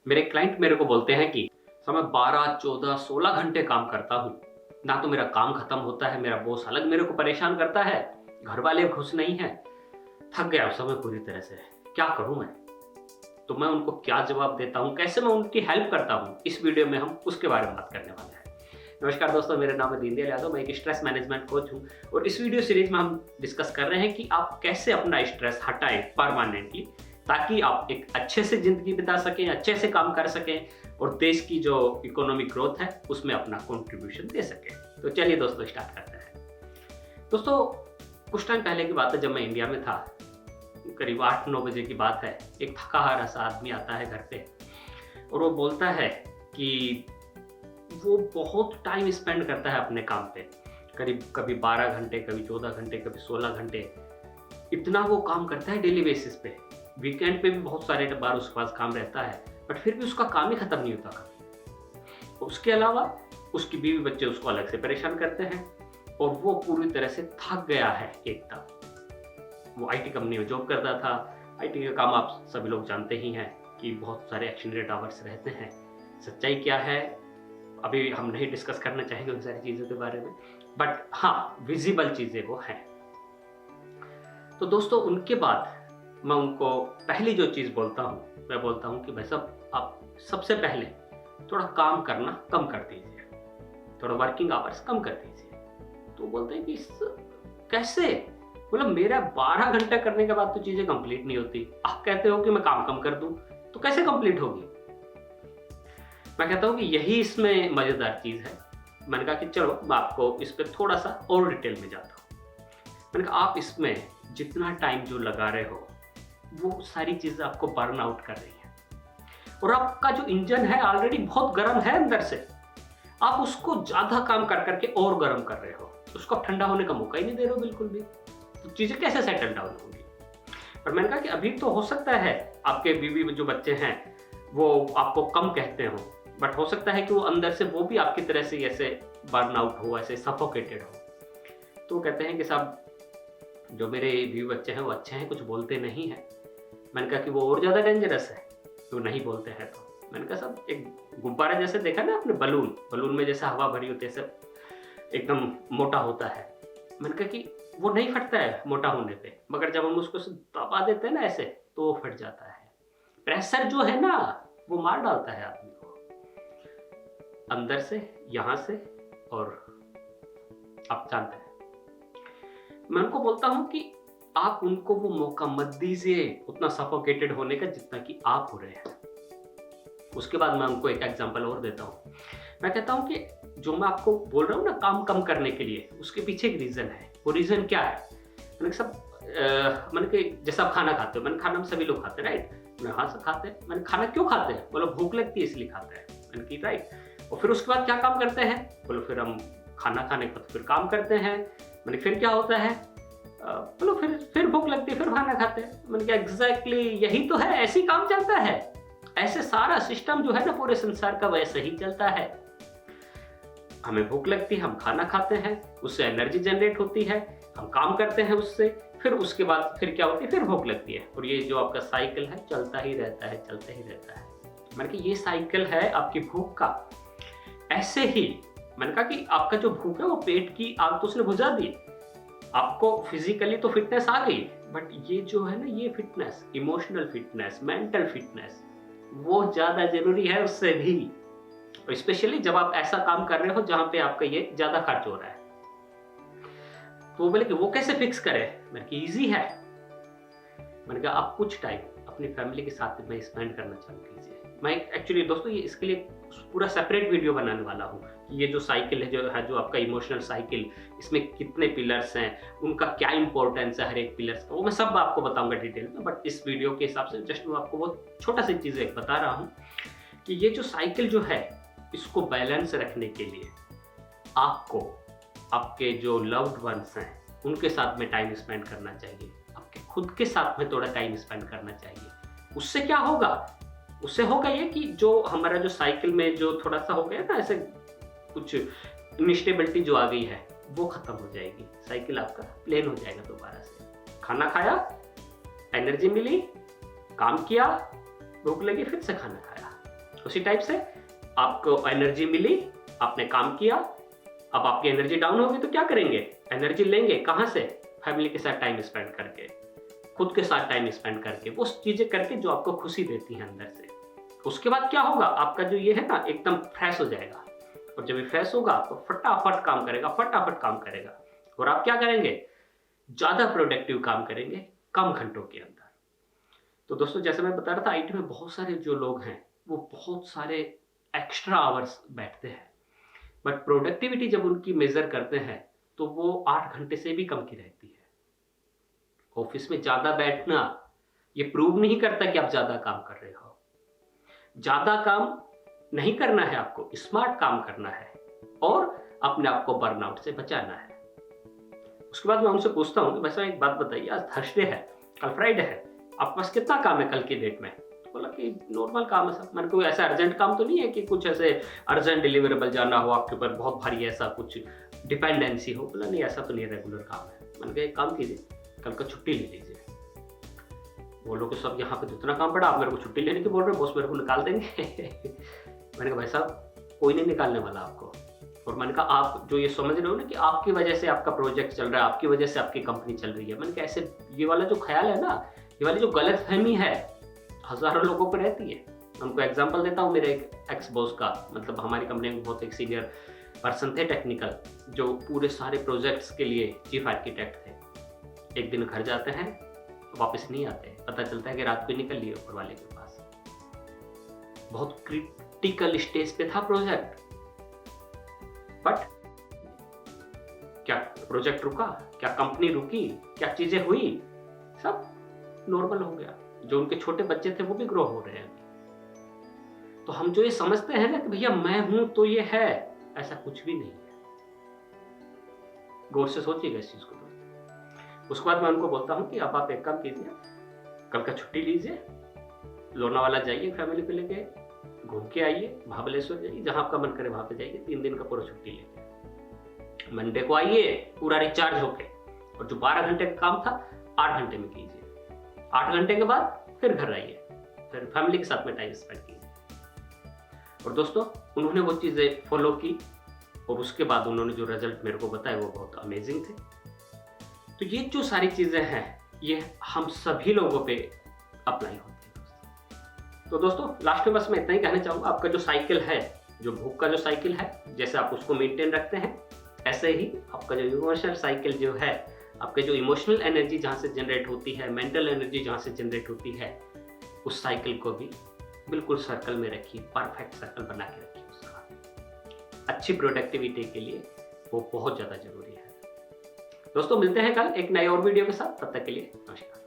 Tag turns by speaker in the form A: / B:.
A: मेरे क्लाइंट मेरे को बोलते हैं कि सर मैं 12, 14, 16 घंटे काम करता हूँ, ना तो मेरा काम खत्म होता है, मेरा बॉस अलग मेरे को परेशान करता है, घर वाले खुश नहीं हैं, थक गया उस समय पूरी तरह से, क्या करूँ मैं? तो मैं उनको क्या जवाब देता हूँ, कैसे मैं उनकी हेल्प करता हूँ, इस वीडियो में हम उसके बारे में बात करने वाले हैं। नमस्कार दोस्तों, मेरा नाम है दीनदयाल यादव, मैं एक स्ट्रेस मैनेजमेंट कोच हूँ और इस वीडियो सीरीज में हम डिस्कस कर रहे हैं कि आप कैसे अपना स्ट्रेस हटाएं परमानेंटली, ताकि आप एक अच्छे से जिंदगी बिता सकें, अच्छे से काम कर सकें और देश की जो इकोनॉमिक ग्रोथ है उसमें अपना कंट्रीब्यूशन दे सकें। तो चलिए दोस्तों स्टार्ट करते हैं। दोस्तों कुछ टाइम पहले की बात है, जब मैं इंडिया में था, करीब 8-9 बजे की बात है, एक थका हारा सा आदमी आता है घर पे और वो बोलता है कि वो बहुत टाइम स्पेंड करता है अपने काम पे, करीब कभी 12 घंटे, कभी 14 घंटे, कभी 16 घंटे, इतना वो काम करता है डेली बेसिस पे। वीकेंड पे भी बहुत सारे बार उसके पास काम रहता है, बट फिर भी उसका काम ही खत्म नहीं होता कभी। उसके अलावा उसकी बीवी बच्चे उसको अलग से परेशान करते हैं और वो पूरी तरह से थक गया है एकदम। वो आईटी कंपनी में जॉब करता था। आईटी का काम आप सभी लोग जानते ही हैं कि बहुत सारे एक्सटेंडेड आवर्स रहते हैं। सच्चाई क्या है अभी हम नहीं डिस्कस करना चाहेंगे उन सारी चीज़ों के बारे में, बट हाँ विजिबल चीज़ें वो हैं। तो दोस्तों उनके बाद मैं उनको पहली जो चीज़ बोलता हूँ, मैं बोलता हूँ कि भाई साहब आप सबसे पहले थोड़ा काम करना कम कर दीजिए, थोड़ा वर्किंग आवर्स कम कर दीजिए। तो बोलते हैं कि कैसे? मतलब मेरा 12 घंटे करने के बाद तो चीज़ें कंप्लीट नहीं होती, आप कहते हो कि मैं काम कम कर दूं, तो कैसे कंप्लीट होगी? मैं कहता हूँ कि यही इसमें मज़ेदार चीज़ है। मैंने कहा कि चलो मैं आपको इस पर थोड़ा सा और डिटेल में जाता हूँ। मैंने कहा आप इसमें जितना टाइम जो लगा रहे हो वो सारी चीज़ें आपको बर्न आउट कर रही हैं और आपका जो इंजन है ऑलरेडी बहुत गर्म है अंदर से, आप उसको ज़्यादा काम कर करके और गर्म कर रहे हो, उसको ठंडा होने का मौका ही नहीं दे रहे हो बिल्कुल भी। तो चीज़ें कैसे सेटल डाउन होंगी? पर मैंने कहा कि अभी तो हो सकता है आपके बीवी जो बच्चे हैं वो आपको कम कहते हो, बट हो सकता है कि वो अंदर से वो भी आपकी तरह से ऐसे बर्न आउट हो, ऐसे सफोकेटेड हो। तो कहते हैं कि साहब जो मेरे बीवी बच्चे हैं वो अच्छे हैं, कुछ बोलते नहीं हैं। मैंने कहा कि वो और ज़्यादा डेंजरस है तो नहीं बोलते हैं। तो मैंने कहा साहब एक गुब्बारा जैसे देखा ना आपने, बलून में जैसे हवा भरी होती है, ऐसे एकदम मोटा होता है। मैंने कहा कि वो नहीं फटता है मोटा होने पे, मगर जब हम उसको दबा देते हैं ना ऐसे, तो वो फट जाता है। प्रेशर जो है ना वो मार डालता है आदमी को अंदर से, यहाँ से, और आप जानते हैं। मैं उनको बोलता हूँ कि आप उनको वो मौका मत दीजिए उतना सफोकेटेड होने का जितना कि आप हो रहे हैं। उसके बाद मैं उनको एक एग्जांपल और देता हूँ। मैं कहता हूँ कि जो मैं आपको बोल रहा हूँ ना काम कम करने के लिए, उसके पीछे एक रीज़न है। वो रीज़न क्या है? मैंने सब मैंने कि जैसा आप खाना खाते हो, मैंने खाना हम सभी लोग खाते हैं, राइट? मैंने हाँ सब खाते हैं। मैंने खाना क्यों खाते हैं? बोलो भूख लगती है इसलिए खाते हैं। मैंने की राइट। और फिर उसके बाद क्या काम करते हैं? बोलो फिर हम खाना खाने के बाद फिर काम करते हैं। मैंने फिर क्या होता है? बोलो फिर भूख लगती है, फिर खाना खाते हैं। मैंने कहा एग्जैक्टली यही तो है, ऐसे ही काम चलता है। ऐसे सारा सिस्टम जो है ना पूरे संसार का वैसे ही चलता है। हमें भूख लगती है, हम खाना खाते हैं, उससे एनर्जी जनरेट होती है, हम काम करते हैं उससे, फिर उसके बाद फिर क्या होती है? फिर भूख लगती है, और ये जो आपका साइकिल है चलता ही रहता है, चलता ही रहता है। मैंने कहा ये साइकिल है आपकी भूख का। ऐसे ही मैंने कहा कि आपका जो भूख है वो पेट की आग तो उसने बुझा दी, आपको फिजिकली तो फिटनेस आ गई, बट ये जो है ना ये fitness, emotional fitness, mental fitness, वो ज्यादा जरूरी है उससे भी। और स्पेशली जब आप ऐसा काम कर रहे हो जहां पे आपका ये ज्यादा खर्च हो रहा है। तो वो बोले कि वो कैसे फिक्स करें? मैंने कहा इजी है। मैंने कहा आप कुछ टाइम अपनी फैमिली के साथ में स्पेंड करना चालू कीजिए। मैं एक्चुअली दोस्तों ये इसके लिए पूरा सेपरेट वीडियो बनाने वाला हूँ कि ये जो साइकिल है जो आपका इमोशनल साइकिल, इसमें कितने पिलर्स हैं, उनका क्या इंपॉर्टेंस है हर एक पिलर्स का, वो मैं सब आपको बताऊंगा डिटेल में। बट इस वीडियो के हिसाब से जस्ट मैं आपको वो छोटा सी चीज़ एक बता रहा हूँ कि ये जो साइकिल जो है इसको बैलेंस रखने के लिए आपको आपके जो लव्ड वंस हैं उनके साथ में टाइम स्पेंड करना चाहिए, आपके खुद के साथ में थोड़ा टाइम स्पेंड करना चाहिए। उससे क्या होगा? उससे होगा ये कि जो हमारा जो साइकिल में जो थोड़ा सा हो गया ना ऐसे कुछ इनस्टेबिलिटी जो आ गई है वो खत्म हो जाएगी, साइकिल आपका प्लेन हो जाएगा दोबारा से। खाना खाया, एनर्जी मिली, काम किया, भूख लगी, फिर से खाना खाया, उसी टाइप से आपको एनर्जी मिली, आपने काम किया, अब आपकी एनर्जी डाउन होगी तो क्या करेंगे? एनर्जी लेंगे कहाँ से? फैमिली के साथ टाइम स्पेंड करके, खुद के साथ टाइम स्पेंड करके, वो चीजें करके जो आपको खुशी देती है अंदर से। उसके बाद क्या होगा? आपका जो ये है ना एकदम फ्रेश हो जाएगा, और जब ये फ्रेश होगा तो फटाफट काम करेगा, फटाफट काम करेगा। और आप क्या करेंगे? ज्यादा प्रोडक्टिव काम करेंगे कम घंटों के अंदर। तो दोस्तों, जैसे मैं बता रहा था, आईटी में बहुत सारे जो लोग हैं वो बहुत सारे एक्स्ट्रा आवर्स बैठते हैं, बट प्रोडक्टिविटी जब उनकी मेजर करते हैं तो वो 8 घंटे से भी कम की रहती है। ऑफिस में ज्यादा बैठना ये प्रूव नहीं करता कि आप ज्यादा काम कर रहे हो। ज्यादा काम नहीं करना है, आपको स्मार्ट काम करना है और अपने आप को बर्नआउट से बचाना है। उसके बाद मैं उनसे पूछता हूँ कि वैसा एक बात बताइए, आज थर्सडे है, कल फ्राइडे है, आपके पास कितना काम है कल की डेट में? बोला कि नॉर्मल काम है सब। मैंने कोई ऐसा अर्जेंट काम तो नहीं है कि कुछ ऐसे अर्जेंट डिलीवरेबल जाना हो आपके ऊपर, बहुत भारी ऐसा कुछ डिपेंडेंसी हो? बोला नहीं, ऐसा तो नहीं, रेगुलर काम है। मैंने कहा एक काम कीजिए, कल का छुट्टी ले लीजिए। बोलो कि सब यहाँ पे तो इतना काम पड़ा, आप मेरे को छुट्टी लेने की बोल रहे हो, बॉस मेरे को निकाल देंगे। मैंने कहा भाई साहब, कोई नहीं निकालने वाला आपको। और मैंने कहा आप जो ये समझ रहे हो ना कि आपकी वजह से आपका प्रोजेक्ट चल रहा है, आपकी वजह से आपकी कंपनी चल रही है, मैंने कहा ऐसे ये वाला जो ख्याल है ना, ये वाली जो गलतफहमी है हजारों लोगों पर रहती है। उनको एग्जांपल देता हूँ, मेरे एक एक्स बॉस का, मतलब हमारी कंपनी में बहुत एक सीनियर पर्सन थे टेक्निकल, जो पूरे सारे प्रोजेक्ट्स के लिए चीफ आर्किटेक्ट थे। एक दिन घर जाते हैं, वापस नहीं आते, पता चलता है कि रात को निकल लिए ऊपर वाले के पास। बहुत क्रिटिकल स्टेज पे था प्रोजेक्ट, बट क्या प्रोजेक्ट रुका? क्या कंपनी रुकी? क्या चीजें हुई? सब नॉर्मल हो गया। जो उनके छोटे बच्चे थे वो भी ग्रो हो रहे हैं। तो हम जो ये समझते हैं ना कि भैया मैं हूं तो ये है, ऐसा कुछ भी नहीं है। गौर से सोचिएगा इस चीज को दोस्तों। उसके बाद मैं उनको बोलता हूं कि अब आप एक काम कीजिए, कल का छुट्टी लीजिए, लोनावाला जाइए, फैमिली को लेके घूम के आइए, महाबलेश्वर जाइए, जहां आपका मन करे वहां पे जाइए, 3 दिन का पूरा छुट्टी लेके मंडे को आइए पूरा रिचार्ज होके, और जो 12 घंटे का काम था 8 घंटे में कीजिए। 8 घंटे के बाद फिर घर आइए, फिर फैमिली के साथ में टाइम स्पेंड कीजिए। और दोस्तों, उन्होंने वो चीजें फॉलो की, और उसके बाद उन्होंने जो रिजल्ट मेरे को बताए वो बहुत अमेजिंग थे। तो ये जो सारी चीजें हैं ये हम सभी लोगों पे अप्लाई होती है दोस्तों। तो दोस्तों, लास्ट में बस मैं इतना ही कहना चाहूंगा, आपका जो साइकिल है, जो भूख का जो साइकिल है, जैसे आप उसको मेंटेन रखते हैं, ऐसे ही आपका जो इमोशनल साइकिल जो है, आपके जो इमोशनल एनर्जी जहाँ से जनरेट होती है, मेंटल एनर्जी जहाँ से जनरेट होती है, उस साइकिल को भी बिल्कुल सर्कल में रखिए, परफेक्ट सर्कल बना के रखिए उसका। अच्छी प्रोडक्टिविटी के लिए वो बहुत ज़्यादा जरूरी है। दोस्तों, मिलते हैं कल एक नए और वीडियो के साथ, तब तक के लिए नमस्कार।